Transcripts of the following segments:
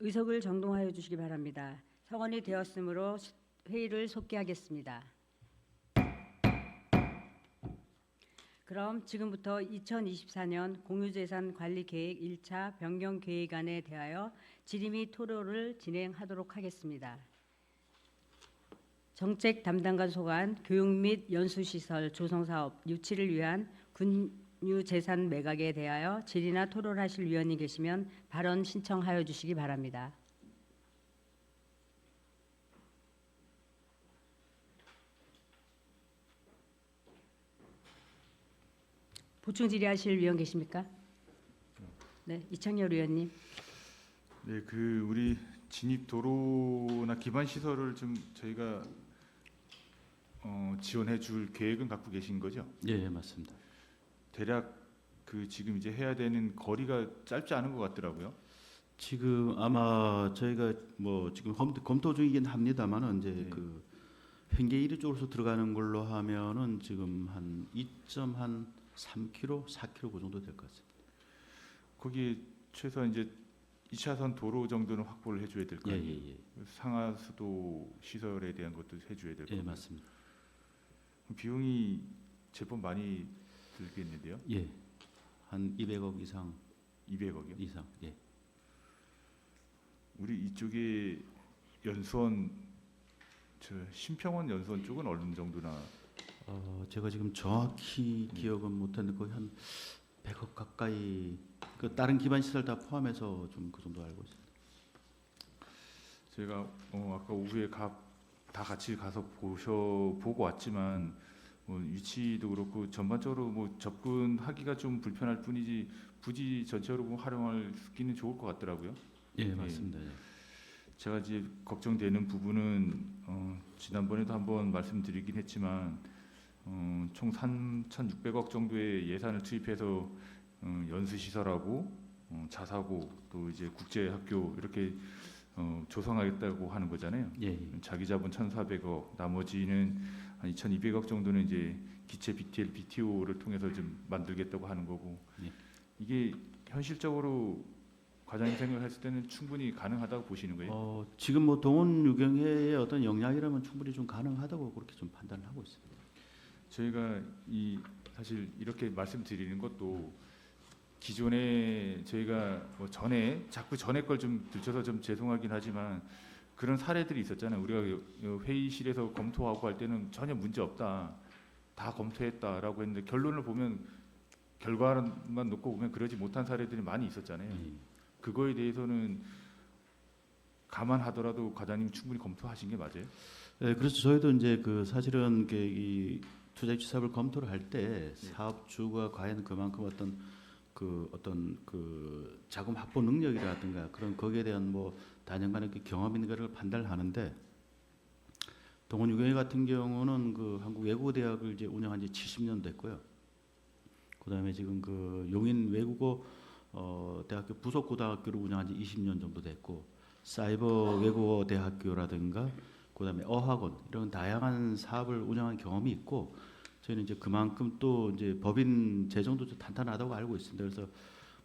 의석을 정동하여 주시기 바랍니다. 성원이 되었으므로 회의를 속기하겠습니다. 그럼 지금부터 2024년 공유재산 관리 계획 1차 변경 계획안에 대하여 질의 및 토론을 진행하도록 하겠습니다. 정책 담당관 소관 교육 및 연수시설 조성사업 유치를 위한 군유재산 매각에 대하여 질의나 토론하실 위원이 계시면 발언 신청하여 주시기 바랍니다. 보충 질의하실 위원 계십니까? 네, 이창열 의원님. 네, 우리 진입 도로나 기반 시설을 좀 저희가 지원해 줄 계획은 갖고 계신 거죠? 예, 맞습니다. 대략 지금 이제 해야 되는 거리가 짧지 않은 것 같더라고요. 지금 아마 저희가 뭐 지금 검토 중이긴 합니다만은 이제 네. 그 횡계 1위 쪽으로 들어가는 걸로 하면은 지금 한 2.3km, 4km 그 정도 될 것 같습니다. 거기 최소한 이제 2차선 도로 정도는 확보를 해줘야 될 거 예, 아니에요. 예, 예. 상하수도 시설에 대한 것도 해줘야 될 예, 거고. 맞습니다. 비용이 제법 많이 들겠는데요. 예, 한 200억 이상 200억이요. 이상. 예. 우리 이쪽에 연수원 신평원 연수원 쪽은 어느 정도나? 제가 지금 정확히 기억은 못하는데 거의 한 100억 가까이. 그 다른 기반 시설 다 포함해서 좀 그 정도 알고 있습니다. 제가 아까 오후에 다 같이 가서 보고 왔지만 위치도 그렇고 전반적으로 뭐 접근하기가 좀 불편할 뿐이지 부지 전체적으로 활용할 수기는 좋을 것 같더라고요. 예, 맞습니다. 예. 제가 이제 걱정되는 부분은 지난번에도 한번 말씀드리긴 했지만 총 3,600억 정도의 예산을 투입해서 연수시설하고 자사고 또 이제 국제학교 이렇게 조성하겠다고 하는 거잖아요. 예, 예. 자기 자본 1,400억, 나머지는 한 2,200억 정도는 이제 기체 BTL, BTO를 통해서 좀 만들겠다고 하는 거고. 예. 이게 현실적으로 과장님 생각했을 때는 충분히 가능하다고 보시는 거예요? 지금 뭐 동원 유경회의 어떤 역량이라면 충분히 좀 가능하다고 그렇게 좀 판단을 하고 있습니다. 저희가 사실 이렇게 말씀드리는 것도 기존에 저희가 뭐 자꾸 전에 걸 좀 들춰서 좀 죄송하긴 하지만 그런 사례들이 있었잖아요. 우리가 회의실에서 검토하고 할 때는 전혀 문제 없다, 다 검토했다라고 했는데 결론을 보면 결과만 놓고 보면 그러지 못한 사례들이 많이 있었잖아요. 그거에 대해서는 감안하더라도 과장님 충분히 검토하신 게 맞아요? 네, 그래서 저희도 이제 사실은 이 투자 유치 사업을 검토를 할 때 사업주가 과연 그만큼 어떤 자금 확보 능력이라든가 그런 거기에 대한 뭐 단연간의 경험 있는 거를 판단을 하는데 동원 유경회 같은 경우는 한국 외국어 대학을 이제 운영한 지 70년 됐고요. 그다음에 지금 용인 외국어 대학교 부속 고등학교를 운영한 지 20년 정도 됐고 사이버 외국어 대학교라든가 그다음에 어학원 이런 다양한 사업을 운영한 경험이 있고 저희는 이제 그만큼 또 이제 법인 재정도 좀 탄탄하다고 알고 있습니다. 그래서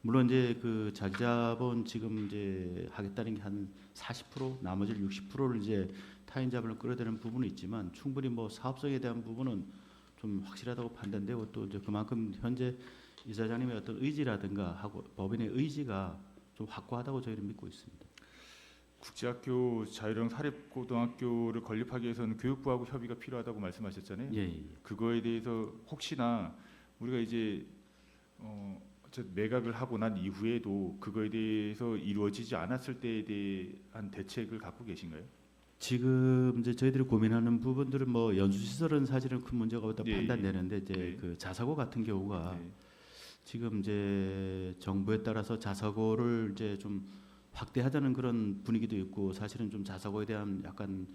물론 이제 자기 자본 지금 이제 하겠다는 게 한 40% 나머지 60%를 이제 타인 자본을 끌어들이는 부분은 있지만 충분히 뭐 사업성에 대한 부분은 좀 확실하다고 판단되고 또 이제 그만큼 현재 이사장님의 어떤 의지라든가 하고 법인의 의지가 좀 확고하다고 저희는 믿고 있습니다. 국제학교 자유형 사립고등학교를 건립하기 위해서는 교육부하고 협의가 필요하다고 말씀하셨잖아요. 예, 예. 그거에 대해서 혹시나 우리가 이제 매각을 하고 난 이후에도 그거에 대해서 이루어지지 않았을 때에 대한 대책을 갖고 계신가요? 지금 이제 저희들이 고민하는 부분들은 뭐 연수시설은 사실은 큰 문제가 없다 예, 판단되는데 이제 예. 자사고 같은 경우가 네. 지금 이제 정부에 따라서 자사고를 이제 좀 확대하자는 그런 분위기도 있고 사실은 좀 자사고에 대한 약간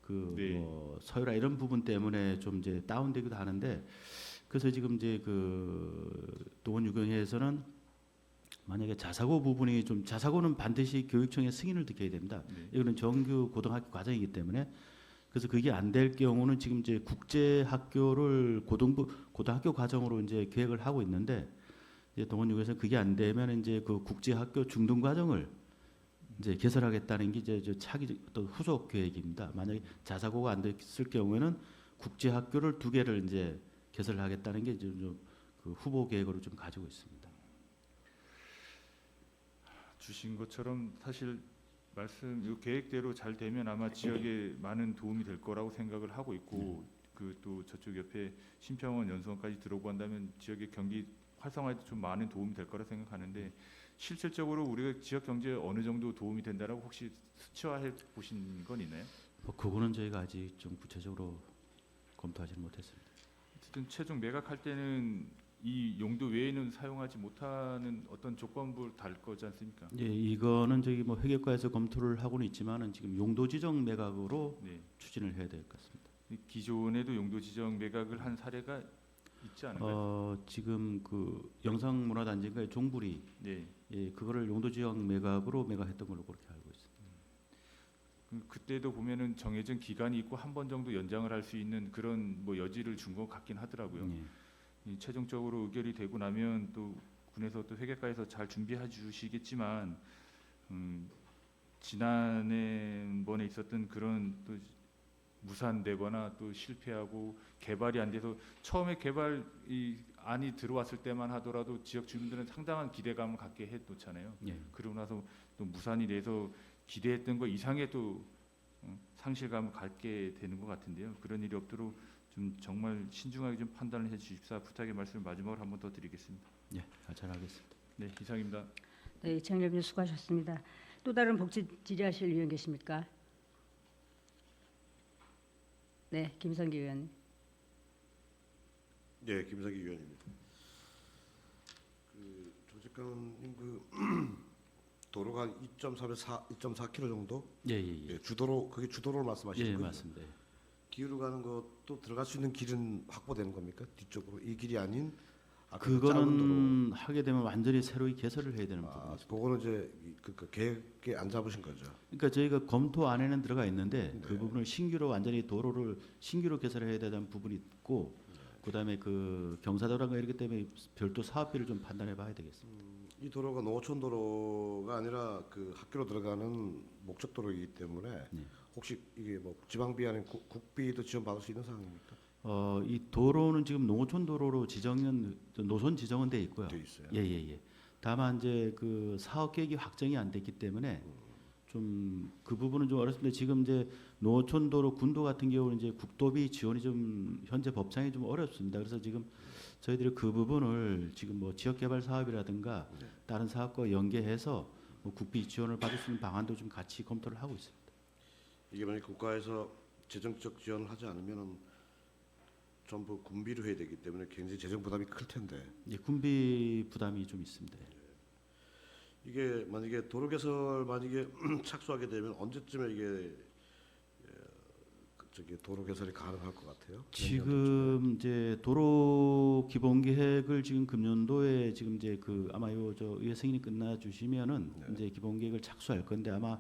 네. 뭐 서열화 이런 부분 때문에 좀 이제 다운되기도 하는데 그래서 지금 이제 동원 유경회에서는 만약에 자사고 부분이 좀 자사고는 반드시 교육청의 승인을 듣게 됩니다. 네. 이거는 정규 고등학교 과정이기 때문에 그래서 그게 안 될 경우는 지금 이제 국제 학교를 고등학교 과정으로 이제 계획을 하고 있는데 이제 동원 유경에서 그게 안 되면 이제 국제 학교 중등 과정을 이제 개설하겠다는 게 이제 저 차기 어떤 후속 계획입니다. 만약에 자사고가 안 됐을 경우에는 국제 학교를 2개를 이제 개설하겠다는 게 그 후보 계획으로 좀 가지고 있습니다. 주신 것처럼 사실 말씀 이 계획대로 잘 되면 아마 지역에 많은 도움이 될 거라고 생각을 하고 있고 그 또 저쪽 옆에 신평원 연수원까지 들어오고 한다면 지역의 경기 활성화에도 좀 많은 도움이 될 거라 생각하는데 실질적으로 우리가 지역 경제에 어느 정도 도움이 된다라고 혹시 수치화해 보신 건 있나요? 뭐 그거는 저희가 아직 좀 구체적으로 검토하지는 못했습니다. 어쨌든 최종 매각할 때는 이 용도 외에는 사용하지 못하는 어떤 조건부를 달 거지 않습니까? 예, 이거는 저기 뭐 회계과에서 검토를 하고는 있지만은 지금 용도 지정 매각으로 네. 추진을 해야 될 것 같습니다. 이 기존에도 용도 지정 매각을 한 사례가 있지 않은가요? 지금 그 영상문화단지인가요? 종부리 네. 예, 그거를 용도 지정 매각으로 매각했던 걸로 그렇게 알고 있습니다. 그때도 보면은 정해진 기간이 있고 한 번 정도 연장을 할 수 있는 그런 뭐 여지를 준 것 같긴 하더라고요. 예. 이 최종적으로 의결이 되고 나면 또 군에서 또 회계과에서 잘 준비해 주시겠지만 지난번에 있었던 그런 또 무산되거나 또 실패하고 개발이 안 돼서 처음에 개발 이 안이 들어왔을 때만 하더라도 지역 주민들은 상당한 기대감을 갖게 해 놓잖아요. 예. 그러고 나서 또 무산이 돼서 기대했던 거 이상의 또 상실감을 갖게 되는 것 같은데요. 그런 일이 없도록 좀 정말 신중하게 좀 판단을 해 주십사 부탁의 말씀을 마지막으로 한 번 더 드리겠습니다. 예, 잘하겠습니다. 네, 이상입니다. 네, 이창렬 의원 수고하셨습니다. 또 다른 복지 질의하실 의원 계십니까? 네, 김성기 의원. 네, 김석기 의원입니다. 그 조직관님 그 도로가 2.4km 정도? 예, 예, 예. 예, 주도로 그게 주도로를 말씀하시는 예, 거죠? 맞습니다. 예. 기후로 가는 것도 들어갈 수 있는 길은 확보되는 겁니까? 뒤쪽으로 이 길이 아닌 작은 그거는 하게 되면 완전히 새로이 개설을 해야 되는 도로. 부분이죠. 그거는 이제 그 계획에 안 잡으신 거죠? 그러니까 저희가 검토 안에는 들어가 있는데 그 네. 부분을 신규로 완전히 도로를 신규로 개설해야 되는 부분이 있고 그다음에 그 경사도라가 이렇기 때문에 별도 사업비를 좀 판단해 봐야 되겠습니다. 이 도로가 농어촌 도로가 아니라 그 학교로 들어가는 목적 도로이기 때문에 네. 혹시 이게 뭐 지방비 아닌 국비도 지원 받을 수 있는 상황입니까? 이 도로는 지금 농어촌 도로로 지정은 노선 지정은 돼 있고요. 돼 있어요. 예, 예, 예. 다만 이제 그 사업 계획이 확정이 안 됐기 때문에 좀 그 부분은 좀 어렵습니다. 지금 이제 농어촌 도로 군도 같은 경우는 이제 국도비 지원이 좀 현재 법상이 좀 어렵습니다. 그래서 지금 저희들이 그 부분을 지금 뭐 지역 개발 사업이라든가 다른 사업과 연계해서 뭐 국비 지원을 받을 수 있는 방안도 좀 같이 검토를 하고 있습니다. 이게 만약 국가에서 재정적 지원을 하지 않으면은 전부 군비로 해야 되기 때문에 굉장히 재정 부담이 클 텐데 예, 군비 부담이 좀 있습니다. 이게 만약에 도로 개설 만약에 착수하게 되면 언제쯤에 이게 도로 개설이 가능할 것 같아요? 지금 이제 도로 기본 계획을 지금 금년도에 지금 이제 그 아마 요저 의회 승인이 끝나 주시면은 이제 기본 계획을 착수할 건데 아마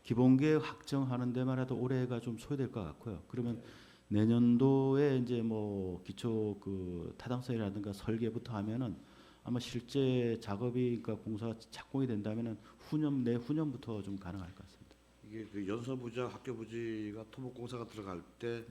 기본 계획 확정하는 데만 해도 올해가 좀 소요될 것 같고요. 그러면 내년도에 이제 뭐 기초 그 타당성이라든가 설계부터 하면은 아마 실제 작업이 그러니까 공사가 착공이 된다면은 내후년부터 좀 가능할 것 같습니다. 이게 그 연서 부지와 학교 부지가 토목 공사가 들어갈 때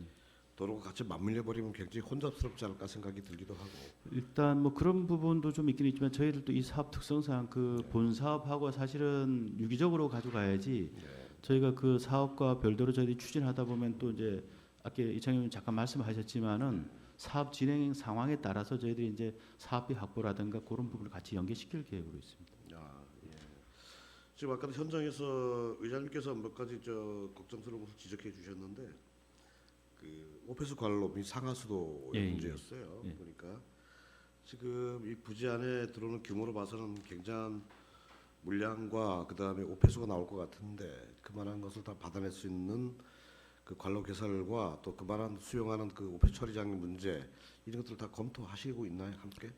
도로가 같이 맞물려 버리면 굉장히 혼잡스럽지 않을까 생각이 들기도 하고. 일단 뭐 그런 부분도 좀 있긴 있지만 저희들도 이 사업 특성상 그 본 사업하고 사실은 유기적으로 가져가야지 저희가 그 사업과 별도로 저희들이 추진하다 보면 또 이제 아까 이창현 의원 잠깐 말씀하셨지만은 사업 진행 상황에 따라서 저희들이 이제 사업비 확보라든가 그런 부분을 같이 연계시킬 계획으로 있습니다. 예. 지금 아까 현장에서 의장님께서 몇 가지 걱정스러운 것을 지적해 주셨는데 그 오폐수 관로 및 상하수도의 예, 예. 문제였어요. 예. 보니까 지금 이 부지 안에 들어오는 규모로 봐서는 굉장한 물량과 그 다음에 오폐수가 나올 것 같은데 그만한 것을 다 받아낼 수 있는 그 관로 개설과 또 그만한 수용하는 그 오폐 처리장 문제 이런 것들 다 검토하시고 있나요, 함께?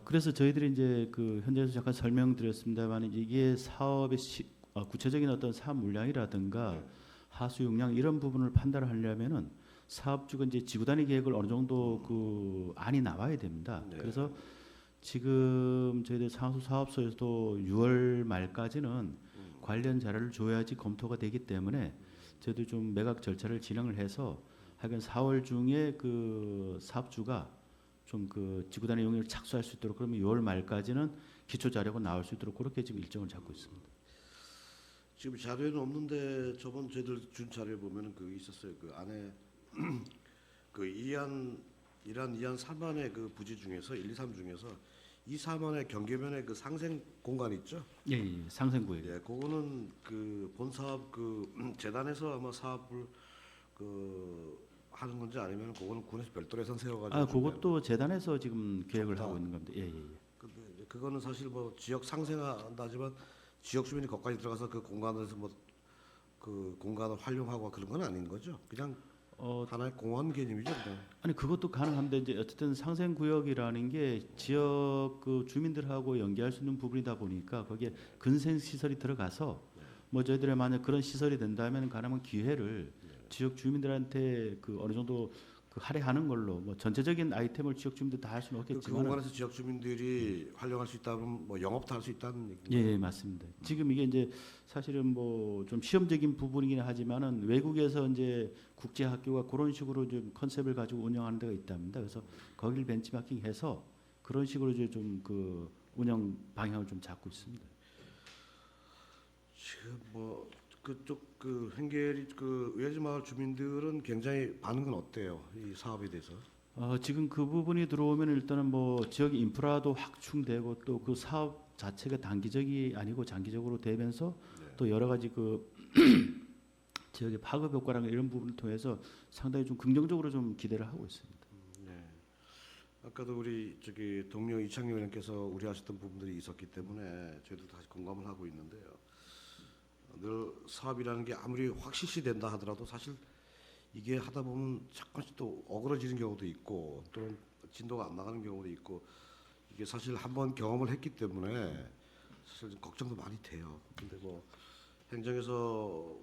그래서 저희들이 이제 그 현장에서 잠깐 설명드렸습니다만 이게 사업의 구체적인 어떤 사업 물량이라든가 하수 용량 이런 부분을 판단을 하려면은 사업주가 이제 지구 단위 계획을 어느 정도 그 안이 나와야 됩니다. 네. 그래서 지금 저희들 상수 사업소에서도 6월 말까지는 관련 자료를 줘야지 검토가 되기 때문에 저희도 좀 매각 절차를 진행을 해서 하여간 4월 중에 그 사업주가 좀 그 지구단위 용역을 착수할 수 있도록 그러면 6월 말까지는 기초 자료가 나올 수 있도록 그렇게 지금 일정을 잡고 있습니다. 지금 자료에는 없는데 저번 저희들 준 자료에 보면은 그 있었어요. 그 안에 그 이안 3안의 그 부지 중에서 1, 2, 3 중에서 2, 3안의 경계면에 그 상생 공간 있죠? 예, 예, 상생구역. 예, 그거는 그 본 사업 그 재단에서 아마 사업을 그 하는 건지 아니면 그거는 군에서 별도로 예산 세워가지고. 아, 그것도 재단에서 지금 계획을 좋다. 하고 있는 겁니다. 예, 예. 예. 근데 이제 그거는 사실 뭐 지역 상생한다지만 지역 주민이 거기까지 들어가서 그 공간에서 뭐 그 공간을 활용하고 그런 건 아닌 거죠. 그냥 하나의 공원 개념이죠. 그냥. 아니 그것도 가능한데 이제 어쨌든 상생구역이라는 게 지역 그 주민들하고 연계할 수 있는 부분이다 보니까 거기에 근생 시설이 들어가서 뭐 저희들이 만약 그런 시설이 된다면 가능한 기회를 지역 주민들한테 그 어느 정도 그 할애하는 걸로 뭐 전체적인 아이템을 지역 주민들 다 할 수는 그 없겠지만 공간에서 지역 주민들이 활용할 수 있다면 뭐 영업도 할 수 있다는 얘기죠. 예, 예, 맞습니다. 지금 이게 이제 사실은 뭐 좀 시험적인 부분이긴 하지만은 외국에서 이제 국제 학교가 그런 식으로 좀 컨셉을 가지고 운영하는 데가 있답니다. 그래서 거기를 벤치마킹해서 그런 식으로 이제 좀 그 운영 방향을 좀 잡고 있습니다. 지금 뭐 그쪽 그 횡계리 그 의회지 마을 주민들은 굉장히 반응은 어때요? 이 사업에 대해서? 지금 그 부분이 들어오면 일단은 뭐 지역 인프라도 확충되고 또 그 사업 자체가 단기적이 아니고 장기적으로 되면서 또 여러 가지 그 지역의 파급 효과랑 이런 부분을 통해서 상당히 좀 긍정적으로 좀 기대를 하고 있습니다. 네. 아까도 우리 저기 동료 이창용 의원께서 우려하셨던 부분들이 있었기 때문에 저희도 다시 공감을 하고 있는데요. 늘 사업이라는 게 아무리 확실시 된다 하더라도 사실 이게 하다 보면 잠깐씩 또 어그러지는 경우도 있고 또는 진도가 안 나가는 경우도 있고 이게 사실 한번 경험을 했기 때문에 사실 좀 걱정도 많이 돼요. 근데 뭐 행정에서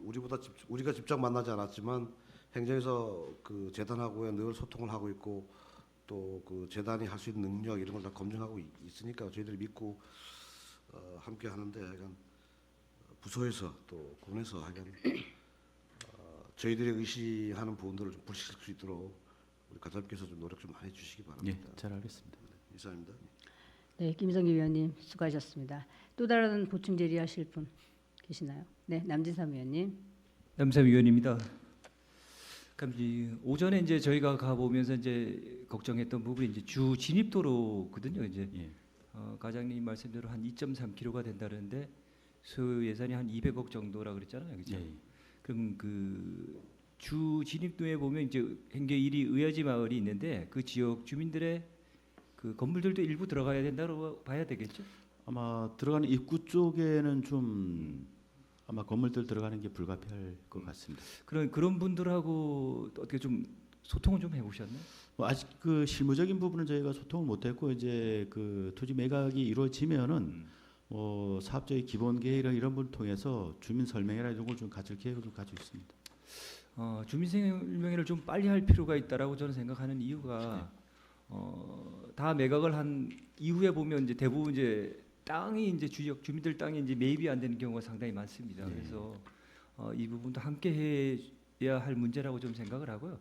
우리가 직접 만나지 않았지만 행정에서 그 재단하고 늘 소통을 하고 있고 또 그 재단이 할 수 있는 능력 이런 걸 다 검증하고 있으니까 저희들이 믿고 함께 하는데 약간 부서에서 또 군에서 하여간 저희들이 의시하는 부분들을 좀 불식할 수 있도록 우리 과장님께서 좀 노력 좀 많이 해주시기 예, 바랍니다. 잘 알겠습니다. 이상입니다. 네, 김성기 위원님 수고하셨습니다. 또 다른 보충 질의하실 분 계시나요? 네, 남진삼 위원님. 남삼 위원입니다. 그럼 이제 오전에 이제 저희가 가 보면서 이제 걱정했던 부분이 이제 주 진입도로거든요. 이제 예. 과장님 말씀대로 한 2.3km가 된다는데 소요 예산이 한 200억 정도라 그랬잖아요, 그렇죠? 예. 그럼 그 주 진입도에 보면 이제 행계 1위 의야지 마을이 있는데 그 지역 주민들의 그 건물들도 일부 들어가야 된다고 봐야 되겠죠? 아마 들어가는 입구 쪽에는 좀 아마 건물들 들어가는 게 불가피할 것 같습니다. 그런 분들하고 또 어떻게 좀 소통을 좀 해보셨나요? 뭐 아직 그 실무적인 부분은 저희가 소통을 못했고 이제 그 토지 매각이 이루어지면은 뭐 사업자의 기본 계획이나 이런 부분을 통해서 주민 설명회나 이런 걸 좀 가질 계획을 좀 가지고 있습니다. 주민 설명회를 좀 빨리 할 필요가 있다라고 저는 생각하는 이유가 다 매각을 한 이후에 보면 이제 대부분 이제 땅이 이제 지역 주민들 땅이 이제 매입이 안 되는 경우가 상당히 많습니다. 그래서 이 부분도 함께 해야 할 문제라고 좀 생각을 하고요.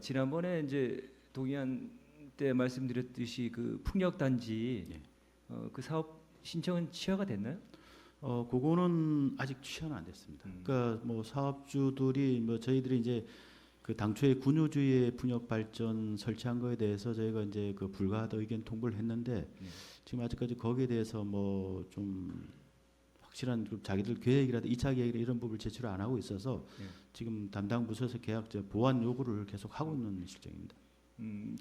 지난번에 이제 동의안 때 말씀드렸듯이 그 풍력 단지 그 사업 신청은 취하가 됐나요? 그거는 아직 취하는 안 됐습니다. 그러니까 뭐 사업주들이 뭐 저희들이 이제 그 당초에 군유주의 풍력 발전 설치한 거에 대해서 저희가 이제 그 불가하다 의견 통보를 했는데 지금 아직까지 거기에 대해서 뭐 좀 확실한 좀 자기들 계획이라든지 2차 계획이나 이런 부분을 제출을 안 하고 있어서 지금 담당 부서에서 계약자 보완 요구를 계속 하고 있는 실정입니다.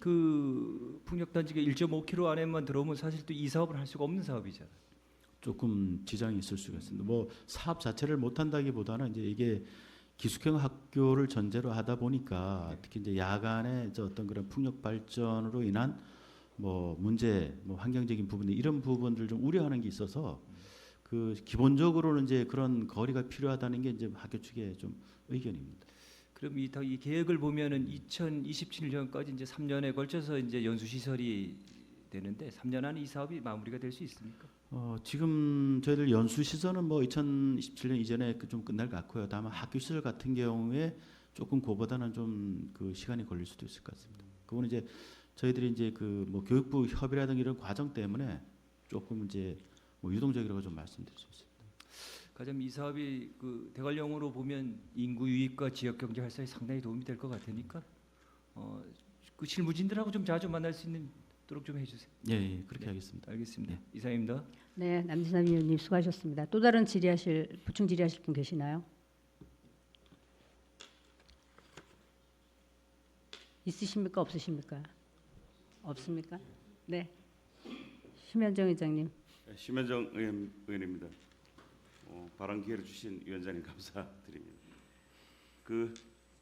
그 풍력 단지가 1.5km 안에만 들어오면 사실 또 이 사업을 할 수가 없는 사업이잖아요. 조금 지장이 있을 수가 있습니다. 뭐 사업 자체를 못 한다기보다는 이제 이게 기숙형 학교를 전제로 하다 보니까 특히 이제 야간에 저 어떤 그런 풍력 발전으로 인한 뭐 문제, 뭐 환경적인 부분 이런 부분들 좀 우려하는 게 있어서 그 기본적으로는 이제 그런 거리가 필요하다는 게 이제 학교 측의 좀 의견입니다. 그럼 이 계획을 보면은 2027년까지 이제 3년에 걸쳐서 이제 연수 시설이 되는데 3년 안에 이 사업이 마무리가 될 수 있습니까? 지금 저희들 연수 시설은 뭐 2027년 이전에 좀 끝날 것 같고요. 다만 학교 시설 같은 경우에 조금 그보다는 좀 그 시간이 걸릴 수도 있을 것 같습니다. 그거는 이제 저희들이 이제 그 뭐 교육부 협의라든가 이런 과정 때문에 조금 이제 뭐 유동적이라고 좀 말씀드릴 수 있습니다. 가장 이 사업이 그 대관령으로 보면 인구 유입과 지역 경제 활성에 상당히 도움이 될 것 같으니까 그 실무진들하고 좀 자주 만날 수 있도록 좀 해주세요. 예, 그렇게 네. 하겠습니다. 알겠습니다. 네. 이상입니다. 네, 남진삼 위원님 수고하셨습니다. 또 다른 보충 질의하실 분 계시나요? 있으십니까? 없으십니까? 없습니까? 네, 심현정 의장님. 심현정 의원입니다. 발언 기회를 주신 위원장님 감사드립니다. 그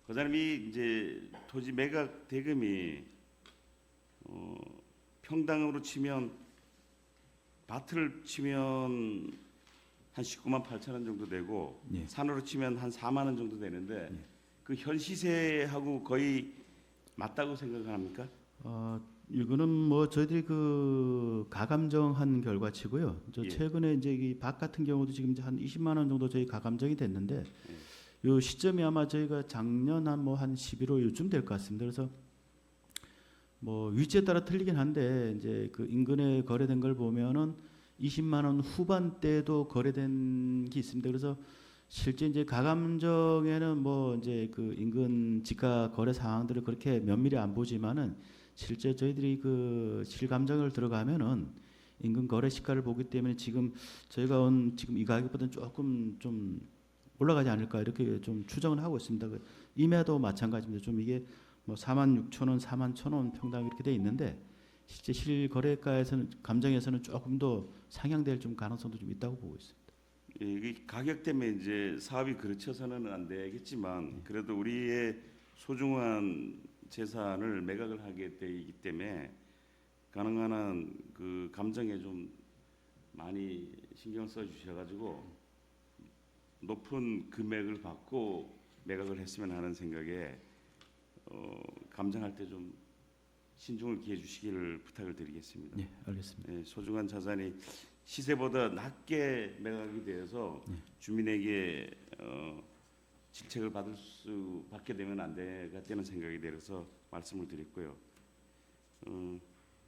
거장님이 이제 토지 매각 대금이 평당으로 치면 밭을 치면 한 19만 8천 원 정도 되고 예. 산으로 치면 한 4만 원 정도 되는데 예. 그 현 시세하고 거의 맞다고 생각합니까? 이거는 뭐 저희들이 그 가감정한 결과치고요. 예. 최근에 이제 이 밭 같은 경우도 지금 이제 한 20만 원 정도 저희 가감정이 됐는데 요 시점이 아마 저희가 작년 한 11월 요쯤 될 것 같습니다. 그래서 뭐 위치에 따라 틀리긴 한데 이제 그 인근에 거래된 걸 보면은 20만 원 후반대도 거래된 게 있습니다. 그래서 실제 이제 가감정에는 뭐 이제 그 인근 지가 거래 상황들을 그렇게 면밀히 안 보지만은 실제 저희들이 그 실감정을 들어가면은 인근 거래 시가를 보기 때문에 지금 저희가 지금 이 가격보다는 조금 좀 올라가지 않을까 이렇게 좀 추정을 하고 있습니다. 임야도 마찬가지입니다. 좀 이게 뭐 46,000원, 41,000원 평당 이렇게 돼 있는데 실제 실거래가에서는 감정에서는 조금 더 상향될 좀 가능성도 좀 있다고 보고 있습니다. 예, 이게 가격 때문에 이제 사업이 그르쳐서는 안 되겠지만 그래도 우리의 소중한 재산을 매각을 하게 되기 때문에 가능한 한 그 감정에 좀 많이 신경 써 주셔가지고 높은 금액을 받고 매각을 했으면 하는 생각에 감정할 때 좀 신중을 기해 주시기를 부탁을 드리겠습니다. 네, 알겠습니다. 예, 소중한 자산이 시세보다 낮게 매각이 되어서 주민에게 질책을 받게 되면 안 되겠다는 생각이 들어서 말씀을 드렸고요.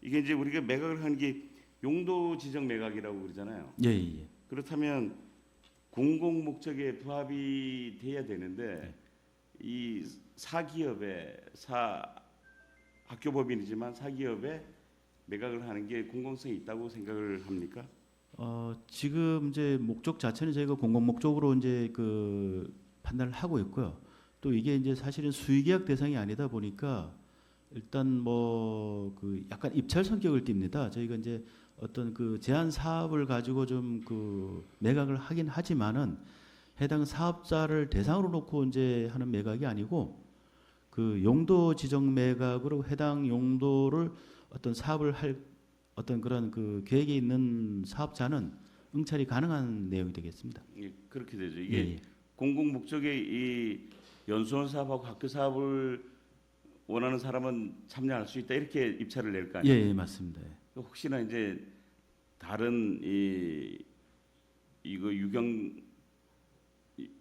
이게 이제 우리가 매각을 하는 게 용도 지정 매각이라고 그러잖아요. 예. 그렇다면 공공 목적에 부합이 돼야 되는데 이 사기업의 학교법인이지만 사기업에 매각을 하는 게 공공성이 있다고 생각을 합니까? 지금 이제 목적 자체는 저희가 공공 목적으로 이제 그 판단을 하고 있고요. 또 이게 이제 사실은 수의계약 대상이 아니다 보니까 일단 뭐 그 약간 입찰 성격을 띱니다. 저희가 이제 어떤 그 제한 사업을 가지고 좀 그 매각을 하긴 하지만은 해당 사업자를 대상으로 놓고 이제 하는 매각이 아니고 그 용도 지정 매각으로 해당 용도를 어떤 사업을 할 어떤 그런 그 계획이 있는 사업자는 응찰이 가능한 내용이 되겠습니다. 예, 그렇게 되죠. 이게 예. 공공 목적의 이 연수원 사업하고 학교 사업을 원하는 사람은 참여할 수 있다 이렇게 입찰을 낼 거 아니에요. 예, 맞습니다. 예. 혹시나 이제 다른 이거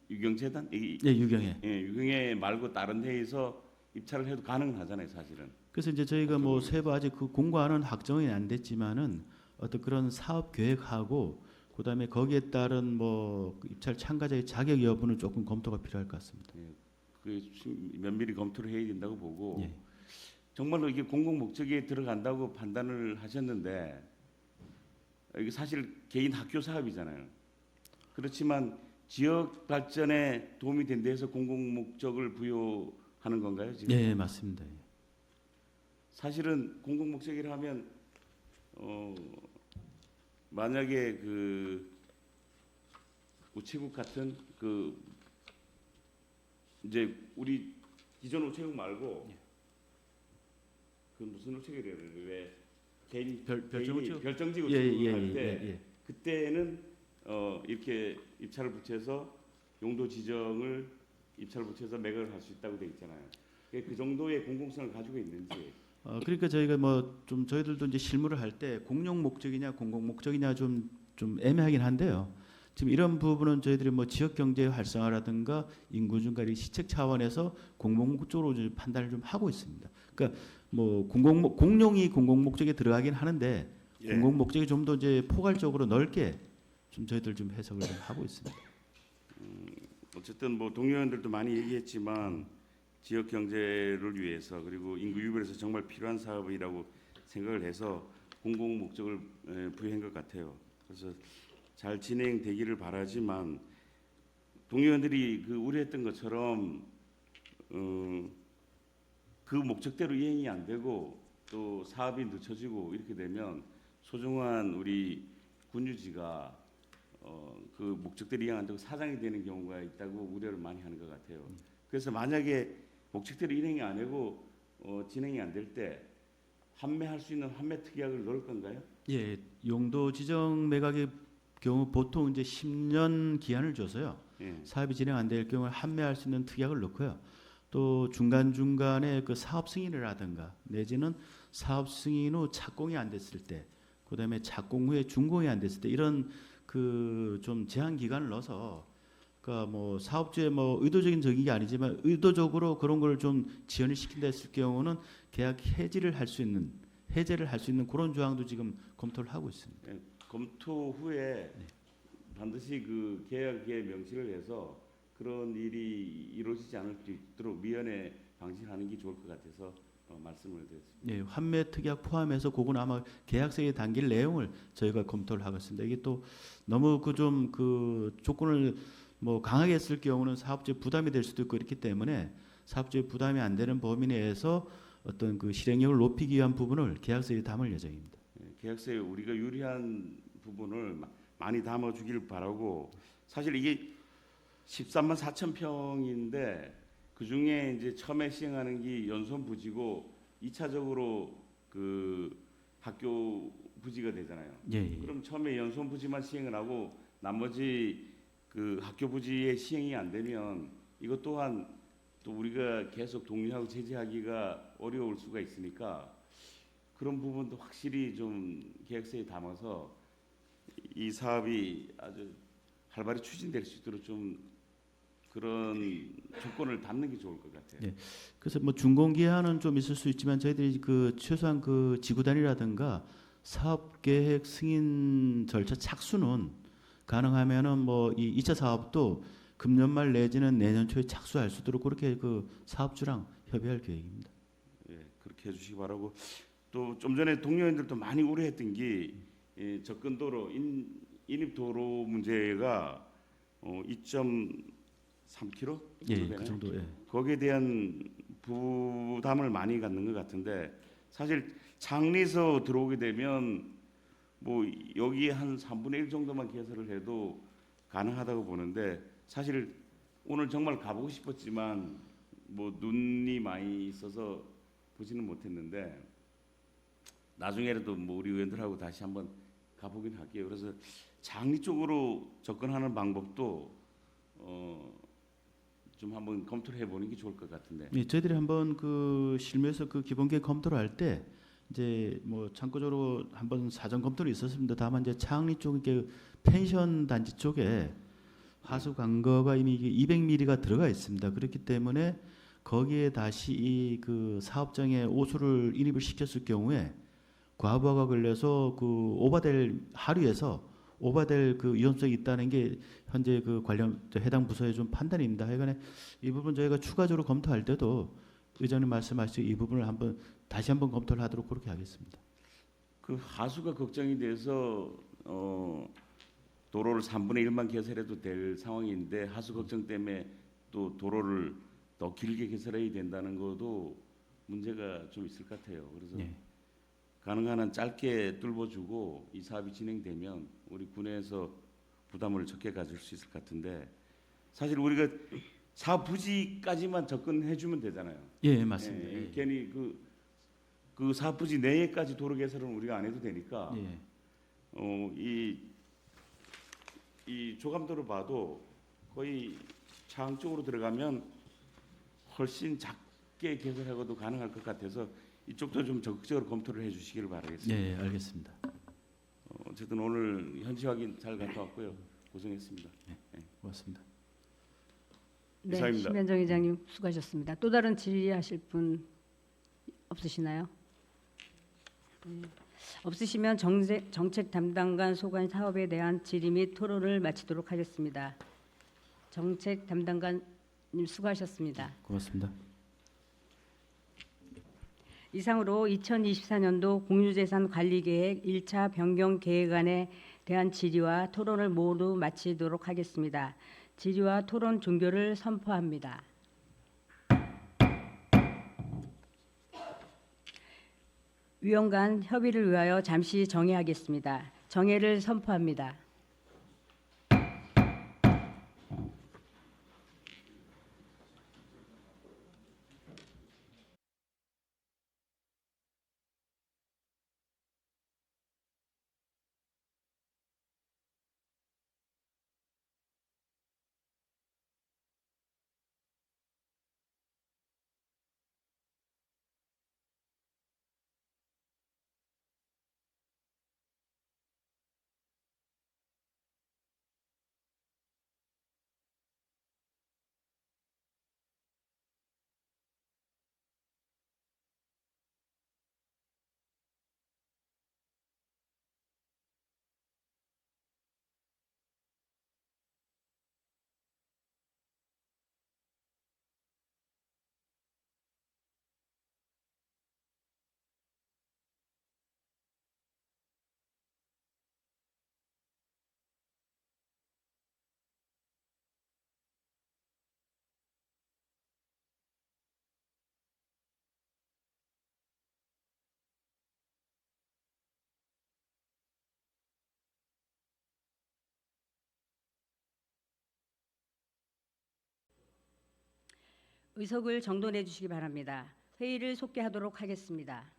유경재단 유경에. 유경에 말고 다른 데에서 입찰을 해도 가능하잖아요, 사실은. 그래서 이제 저희가 뭐 세부 아직 그 공고안은 확정이 안 됐지만은 어떤 그런 사업 계획하고 그다음에 거기에 따른 뭐 입찰 참가자의 자격 여부는 조금 검토가 필요할 것 같습니다. 그 면밀히 검토를 해야 된다고 보고 예. 정말로 이게 공공 목적에 들어간다고 판단을 하셨는데 이게 사실 개인 학교 사업이잖아요. 그렇지만 지역 발전에 도움이 된다 해서 공공 목적을 부여하는 건가요, 지금? 예, 맞습니다. 예. 사실은 공공 목적이라 하면 만약에 그 우체국 같은 그 이제 우리 기존 우체국 말고 그 무슨 우체국이래요? 왜 개인 별정 우체국? 결정지 예, 우체국 예, 할 때 예. 그때는 이렇게 입찰을 붙여서 용도 지정을 입찰을 붙여서 매각을 할 수 있다고 돼 있잖아요. 그 정도의 공공성을 가지고 있는지 그러니까 저희가 뭐 좀 저희들도 이제 실무를 할 때 공용 목적이냐 공공 목적이냐 좀 애매하긴 한데요. 지금 이런 부분은 저희들이 뭐 지역 경제 활성화라든가 인구 증가리 시책 차원에서 공공 목적으로 이제 판단을 좀 하고 있습니다. 그러니까 뭐 공용이 공공 목적에 들어가긴 하는데 예. 공공 목적이 좀 더 이제 포괄적으로 넓게 좀 저희들 좀 해석을 좀 하고 있습니다. 어쨌든 뭐 동료원들도 많이 얘기했지만 지역 경제를 위해서 그리고 인구 유발에서 정말 필요한 사업이라고 생각을 해서 공공 목적을 부여한 것 같아요. 그래서 잘 진행되기를 바라지만 동료원들이 그 우려했던 것처럼 그 목적대로 이행이 안 되고 또 사업이 늦춰지고 이렇게 되면 소중한 우리 군유지가 그 목적대로 이행 안 되고 사장이 되는 경우가 있다고 우려를 많이 하는 것 같아요. 그래서 만약에 목적대로 일행이 안 되고 진행이 안 될 때 환매할 수 있는 환매 특약을 넣을 건가요? 예, 용도 지정 매각의 경우 보통 이제 10년 기한을 줘서요. 예. 사업이 진행 안 될 경우 환매할 수 있는 특약을 넣고요. 또 중간 중간에 그 사업 승인이라든가 내지는 사업 승인 후 착공이 안 됐을 때, 그다음에 착공 후에 준공이 안 됐을 때 이런 그 좀 제한 기간을 넣어서 그러니까 뭐 사업주의 뭐 의도적인 적이 아니지만 의도적으로 그런 걸 좀 지연을 시킨다 했을 경우는 계약 해지를 할 수 있는 해제를 할 수 있는 그런 조항도 지금 검토를 하고 있습니다. 예, 검토 후에 반드시 그 계약에 명시를 해서 그런 일이 이루어지지 않을 수 있도록 미연에 방지하는 게 좋을 것 같아서 말씀을 드렸습니다. 예, 환매 특약 포함해서 그건 아마 계약서에 담길 내용을 저희가 검토를 하겠습니다. 이게 또 너무 그 좀 그 조건을 뭐 강하게 했을 경우는 사업주에 부담이 될 수도 있고 이렇기 때문에 사업주에 부담이 안 되는 범위 내에서 어떤 그 실행력을 높이기 위한 부분을 계약서에 담을 예정입니다. 예, 계약서에 우리가 유리한 부분을 많이 담아주길 바라고 사실 이게 13만 4천 평인데 그 중에 이제 처음에 시행하는 게 연수원 부지고 2차적으로 그 학교 부지가 되잖아요. 예. 그럼 처음에 연수원 부지만 시행을 하고 나머지 그 학교 부지에 시행이 안 되면 이것 또한 또 우리가 계속 독려하고 제재하기가 어려울 수가 있으니까 그런 부분도 확실히 좀 계획서에 담아서 이 사업이 아주 활발히 추진될 수 있도록 좀 그런 조건을 담는 게 좋을 것 같아요. 네. 그래서 뭐 준공 기한은 좀 있을 수 있지만 저희들이 그 최소한 그 지구단위라든가 사업 계획 승인 절차 착수는 가능하면은 뭐 이 2차 사업도 금년 말 내지는 내년 초에 착수할 수 있도록 그렇게 그 사업주랑 협의할 계획입니다. 예, 그렇게 해주시기 바라고 또 좀 전에 동료인들도 많이 우려했던 게 접근도로 인입도로 문제가 2.3km 예, 그 정도. 예. 거기에 대한 부담을 많이 갖는 것 같은데 사실 장리에서 들어오게 되면 뭐 여기 한 3분의 1 정도만 개설을 해도 가능하다고 보는데 사실 오늘 정말 가보고 싶었지만 뭐 눈이 많이 있어서 보지는 못했는데 나중에라도 뭐 우리 의원들하고 다시 한번 가보긴 할게요. 그래서 장리 쪽으로 접근하는 방법도 좀 한번 검토를 해보는 게 좋을 것 같은데. 예, 저희들이 한번 그 실무에서 그 기본 계획 검토를 할 때 이제 뭐 참고적으로 한번 사전 검토를 있었습니다. 다만 이제 창리 쪽에 펜션 단지 쪽에 하수 관거가 이미 이게 200mm가 들어가 있습니다. 그렇기 때문에 거기에 다시 이 그 사업장에 오수를 인입을 시켰을 경우에 과부하가 걸려서 그 오바될 하류에서 오바될 그 위험성이 있다는 게 현재 그 관련 해당 부서의 좀 판단입니다. 하여간에 이 부분 저희가 추가적으로 검토할 때도 의장님 말씀하신 이 부분을 한번 다시 한번 검토를 하도록 그렇게 하겠습니다. 그 하수가 걱정이 돼서 도로를 3분의 1만 개설해도 될 상황인데 하수 걱정 때문에 또 도로를 더 길게 개설해야 된다는 것도 문제가 좀 있을 것 같아요. 그래서 예. 가능한 한 짧게 뚫어주고 이 사업이 진행되면 우리 군에서 부담을 적게 가질 수 있을 것 같은데 사실 우리가 사업 부지까지만 접근해주면 되잖아요. 예, 맞습니다. 예, 예. 괜히 그 사업 부지 내에까지 도로 개설은 우리가 안 해도 되니까 예. 이 조감도로 봐도 거의 창 쪽으로 들어가면 훨씬 작게 개설하고도 가능할 것 같아서 이쪽도 좀 적극적으로 검토를 해주시기를 바라겠습니다. 예, 예, 알겠습니다. 어쨌든 오늘 현지 확인 잘 갔다 왔고요. 고생했습니다. 고맙습니다. 네, 이상입니다. 심현정 의장님 수고하셨습니다. 또 다른 질의하실 분 없으시나요? 네. 없으시면 정책 담당관 소관 사업에 대한 질의 및 토론을 마치도록 하겠습니다. 정책 담당관님 수고하셨습니다. 고맙습니다. 이상으로 2024년도 공유재산 관리계획 1차 변경 계획안에 대한 질의와 토론을 모두 마치도록 하겠습니다. 질의와 토론 종결을 선포합니다. 위원 간 협의를 위하여 잠시 정회하겠습니다. 정회를 선포합니다. 의석을 정돈해 주시기 바랍니다. 회의를 속개하도록 하겠습니다.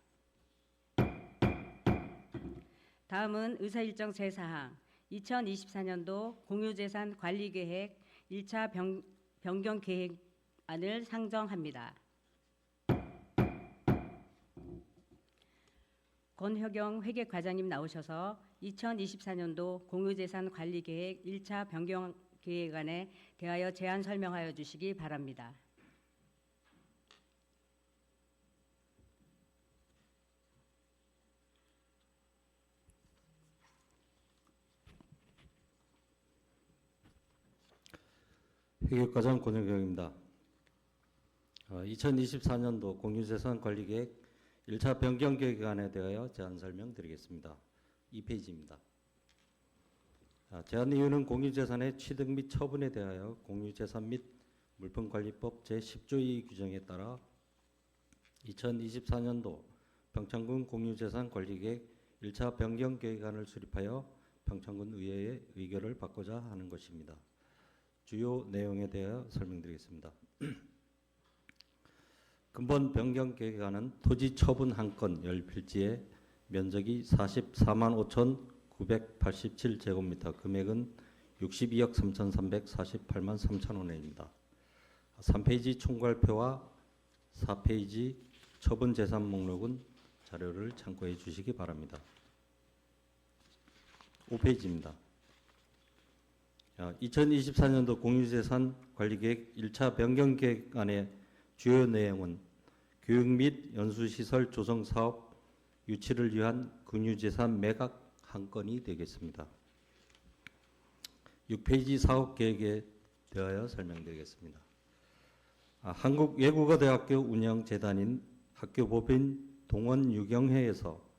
다음은 의사일정 제4항 2024년도 공유재산 관리계획 1차 변경 계획안을 상정합니다. 권혁영 회계과장님 나오셔서 2024년도 공유재산 관리계획 1차 변경 계획안에 대하여 제안 설명하여 주시기 바랍니다. 회계과장 권혁영입니다. 2024년도 공유재산 관리계획 1차 변경 계획안에 대하여 제안 설명드리겠습니다. 2페이지입니다. 제안 이유는 공유재산의 취득 및 처분에 대하여 공유재산 및 물품관리법 제10조2 규정에 따라 2024년도 평창군 공유재산 관리계획 1차 변경 계획안을 수립하여 평창군 의회의 의결을 받고자 하는 것입니다. 주요 내용에 대하여 설명드리겠습니다. 근본 변경 계획안은 토지 처분 한 건 10필지에 면적이 44만 5,987제곱미터, 금액은 62억 3,348만 3천 원입니다. 3페이지 총괄표와 4페이지 처분 재산 목록은 자료를 참고해 주시기 바랍니다. 5페이지입니다. 2024년도 공유재산 관리계획 1차 변경 계획안의 주요 내용은 교육 및 연수시설 조성 사업 유치를 위한 공유재산 매각 한 건이 되겠습니다. 6페이지 사업 계획에 대하여 설명드리겠습니다. 한국외국어대학교 운영재단인 학교법인 동원유경회에서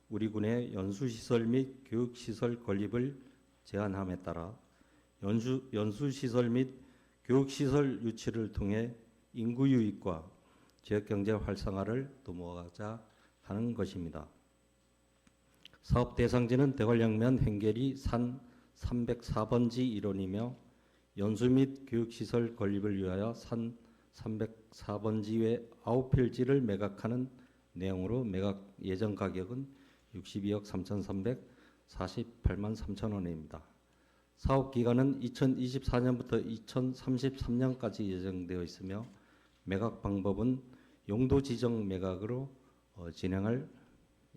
우리 군의 연수시설 및 교육시설 건립을 제안함에 따라 연수시설 및 교육시설 유치를 통해 인구 유입과 지역경제 활성화를 도모하고자 하는 것입니다. 사업 대상지는 대관령면 행계리 산 304번지 일원이며 연수 및 교육시설 건립을 위하여 산 304번지 외 9필지를 매각하는 내용으로 매각 예정 가격은 62억 3,348만 3천 원입니다. 사업 기간은 2024년부터 2033년까지 예정되어 있으며 매각 방법은 용도 지정 매각으로 진행할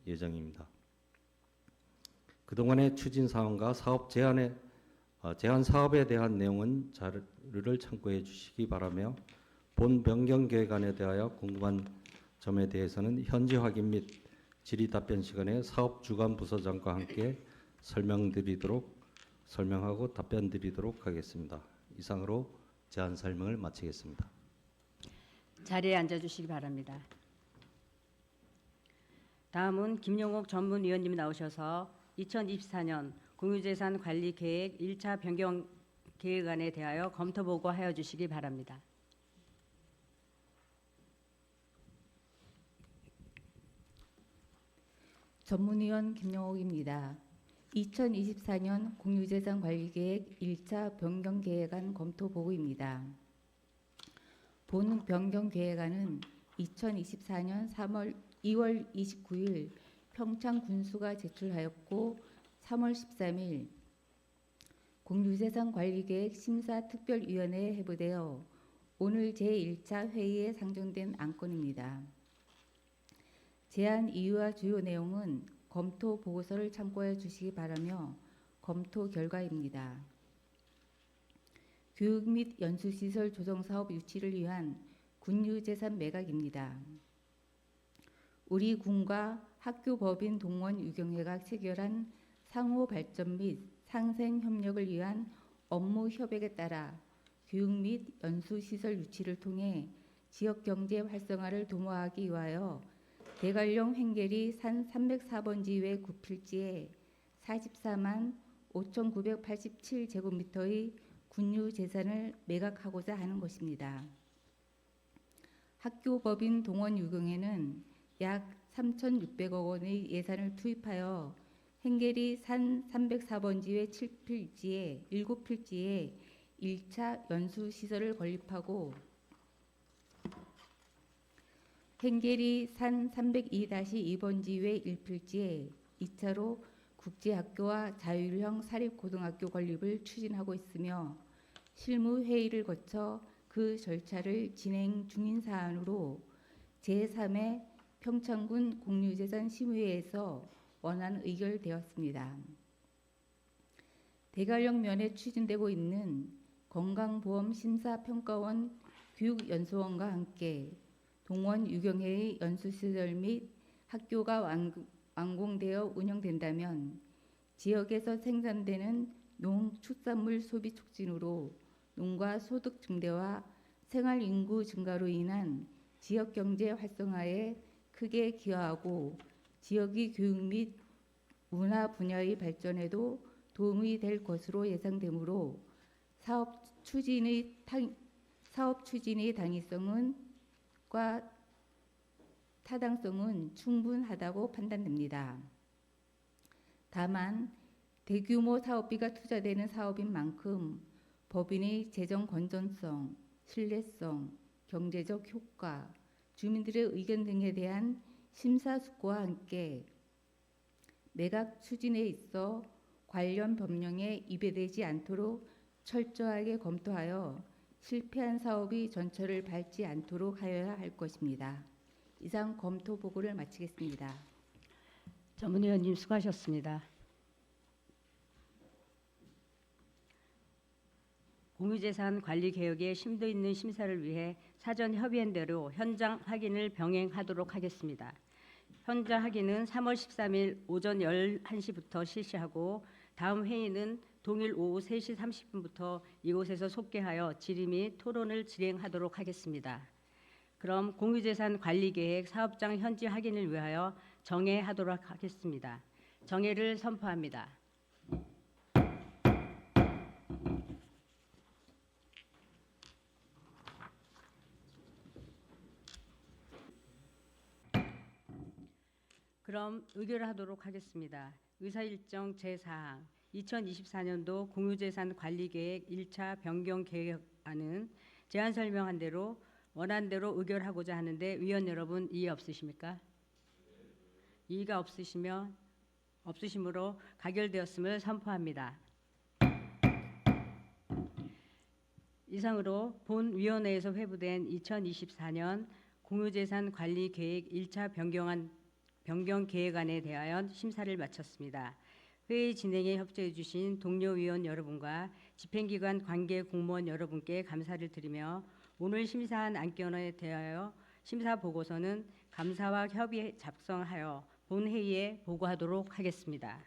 예정입니다. 그동안의 추진 사항과 사업 제한 사업에 대한 내용은 자료를 참고해 주시기 바라며 본 변경 계획안에 대하여 궁금한 점에 대해서는 현지 확인 및 질의 답변 시간에 사업 주관 부서장과 함께 설명하고 답변 드리도록 하겠습니다. 이상으로 제안 설명을 마치겠습니다. 자리에 앉아주시기 바랍니다. 다음은 김용옥 전문위원님 나오셔서 2024년 공유재산 관리 계획 1차 변경 계획안에 대하여 검토 보고하여 주시기 바랍니다. 전문위원 김영옥입니다. 2024년 공유재산 관리계획 1차 변경계획안 검토 보고입니다. 본 변경계획안은 2024년 2월 29일 평창 군수가 제출하였고 3월 13일 공유재산 관리계획 심사특별위원회에 회부되어 오늘 제1차 회의에 상정된 안건입니다. 제안 이유와 주요 내용은 검토 보고서를 참고해 주시기 바라며 검토 결과입니다. 교육 및 연수시설 조성사업 유치를 위한 군유재산 매각입니다. 우리 군과 학교법인 동원 유경회가 체결한 상호 발전 및 상생 협력을 위한 업무 협약에 따라 교육 및 연수시설 유치를 통해 지역 경제 활성화를 도모하기 위하여 대관령 횡계리 산 304번지 외 구필지에 44만 5,987제곱미터의 군유 재산을 매각하고자 하는 것입니다. 학교법인 동원 유경에는 약 3,600억 원의 예산을 투입하여 횡계리 산 304번지 외 7필지에 1차 연수시설을 건립하고 횡계리 산 302-2번지 외 1필지에 2차로 국제학교와 자율형 사립고등학교 건립을 추진하고 있으며 실무회의를 거쳐 그 절차를 진행 중인 사안으로 제3회 평창군 공유재산 심의회에서 원안 의결되었습니다. 대관령 면에 추진되고 있는 건강보험심사평가원 교육연수원과 함께 동원 유경회의 연수시설 및 학교가 완공되어 운영된다면 지역에서 생산되는 농축산물 소비 촉진으로 농가 소득 증대와 생활 인구 증가로 인한 지역 경제 활성화에 크게 기여하고 지역의 교육 및 문화 분야의 발전에도 도움이 될 것으로 예상되므로 사업 추진의 당위성과 타당성은 충분하다고 판단됩니다. 다만 대규모 사업비가 투자되는 사업인 만큼 법인의 재정 건전성, 신뢰성, 경제적 효과, 주민들의 의견 등에 대한 심사숙고와 함께 매각 추진에 있어 관련 법령에 위배되지 않도록 철저하게 검토하여 실패한 사업이 전철을 밟지 않도록 하여야 할 것입니다. 이상 검토 보고를 마치겠습니다. 전문위원님 수고하셨습니다. 공유재산 관리 개혁의 심도 있는 심사를 위해 사전 협의한 대로 현장 확인을 병행하도록 하겠습니다. 현장 확인은 3월 13일 오전 11시부터 실시하고 다음 회의는 동일 오후 3시 30분부터 이곳에서 속개하여 질의 및 토론을 진행하도록 하겠습니다. 그럼 공유재산 관리계획 사업장 현지 확인을 위하여 정회하도록 하겠습니다. 정회를 선포합니다. 그럼 의결하도록 하겠습니다. 의사일정 제4항 2024년도 공유재산 관리계획 1차 변경 계획안은 제안 설명한 대로 원안대로 의결하고자 하는데 위원 여러분 이의 없으십니까? 이의가 없으시므로 가결되었음을 선포합니다. 이상으로 본 위원회에서 회부된 2024년 공유재산 관리 계획 1차 변경 계획안에 대하여 심사를 마쳤습니다. 회의 진행에 협조해 주신 동료 위원 여러분과 집행기관 관계 공무원 여러분께 감사를 드리며 오늘 심사한 안건에 대하여 심사 보고서는 감사와 협의 작성하여 본회의에 보고하도록 하겠습니다.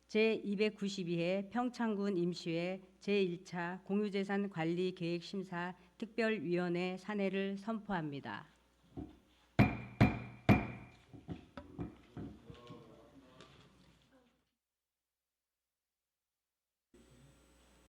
제292회 평창군 임시회 제1차 공유재산 관리 계획 심사 특별위원회 사내를 선포합니다.